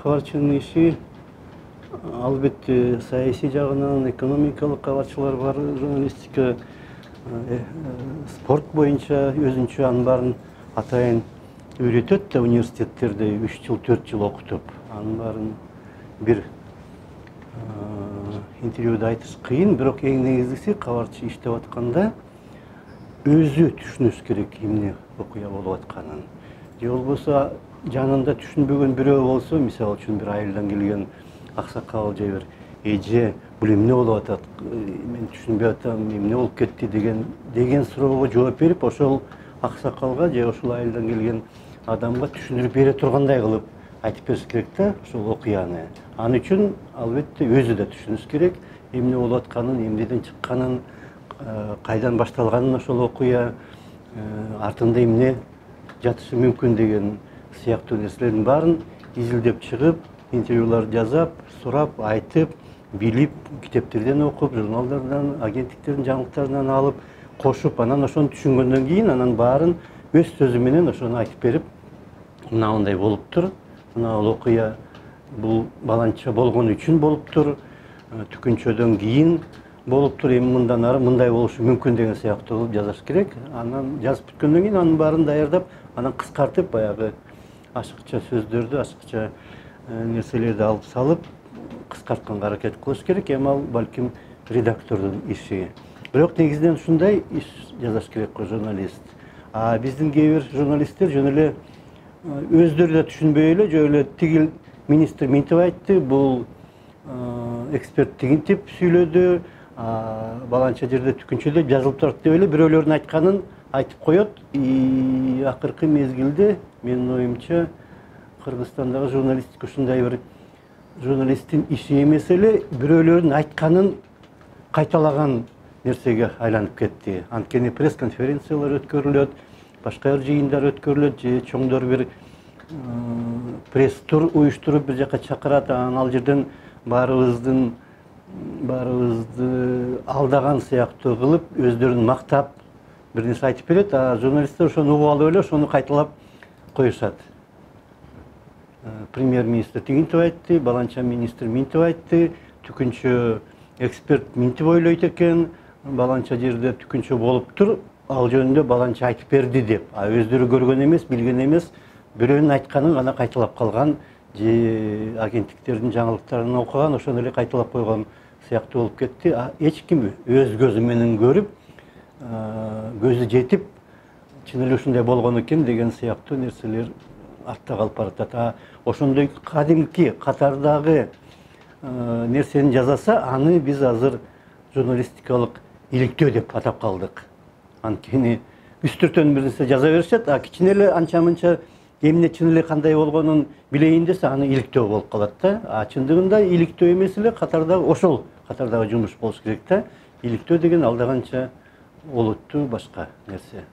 кабарчынын иши албетте саясий жагынан, экономикалык кабарчылар бар, журналистика, спорт боюнча өзүнчө анын баарын атайын үйрөтөт да университеттерде 3 жыл 4 жыл окутуп. Анын баарын бир интервьюда айтыш кыйын, бирок эң негизгиси кабарчы иштеп атканда өзү түшүнүш керек эмне окуя болуп атканын. Же болбосо жанында түшүнбөгөн бирөө болсо, мисалы үчүн бир айылдан келген аксакал же бир эже бул эмне болуп атат, мен түшүнбөй атам, эмне болуп кетти деген суроого жооп берип, ошол аксакалга же ошол айылдан келген адамга түшүндүрүп бере тургандай кылып айтып бериш керек да ошол окуяны. Аны үчүн албетте өзү да түшүнүш керек, эмне болуп атканын, эмнеден чыкканын, кайдан башталганын ошол окуя, артында эмне жатышы мүмкүн деген сыяктуу нерселердин баарын изилдеп чыгып, интервьюлар жазап, сурап, айтып, билип, китептерден окуп, журналдардан, агенттиктердин жаңылыктарынан алып, кошуп, анан ошону түшүнгөндөн кийин анан баарын өз сөзү менен ошону айтып берип, мынандай болуптур, мына бул окуя бул баланча болгон үчүн болуптур, түкүнчөдөн кийин болуптур, эми мындан ары мындай болушу мүмкүн деген сыяктуу кылып жазыш керек. Анан жазып бүткөндөн кийин анын баарын даярдап, анан кыскартып, баягы ашыкча сөздөрдү, ашыкча нерселерди алып салып, кыскартканга аракет кылыш керек. Эми ал балким редактордун иши. Бирок негизинен ушундай иш жазыш керек го журналист. Биздин кээ бир журналисттер жөн эле өздөрү да түшүнбөй эле, жөн эле тигил министр минтип айтты, бул эксперт тигинтип сүйлөдү, баланча жерде түкүнчөдө жазылып турат деп эле бирөөлөрдүн айтканын айтып коет. Акыркы мезгилде менин оюмча Кыргызстандагы журналистика ушундай бир журналисттин иши эмес эле, бирөөлөрдүн айтканын кайталаган нерсеге айланып кетти. Анткени пресс-конференциялар өткөрүлөт, башка бир жыйындар өткөрүлөт, же чоңдор бир пресс-тур уюштуруп бир жака чакырат, анан ал жерден баарыбызды алдаган сыяктуу кылып, өздөрүн мактап бир нерсе айтып берет, журналисттер ошону угуп алып эле ошону кайталап коюшат. Премьер-министр тигинтип айтты, баланча министр минтип айтты, түкүнчө эксперт минтип ойлойт экен, баланча жерде түкүнчө болуптур, ал жөнүндө баланча айтып берди деп. Өздөрү көргөн эмес, билген эмес, бирөөнүн айтканын гана кайталап калган, же агенттиктердин жаңылыктарын окуган, ошону эле кайталап койгон сыяктуу болуп кетти. Эч ким өз көзү менен көрүп, көзү жетип, чын эле ушундай болгон экен деген сыяктуу нерселер артта калып баратат. Ошондой кадимки катардагы нерсени жасаса, аны биз азыр журналистикалык иликтөө деп атап калдык. Анткени үстүртөн бир нерсе жаза беришет, кичине эле анча-мынча эмне чын эле кандай болгонун билейин десе, аны иликтөө болуп калат да. Чындыгында иликтөө эмес эле, катардагы ошол катардагы жумуш болуш керек да. Иликтөө деген алда канча олуттуу башка нерсе.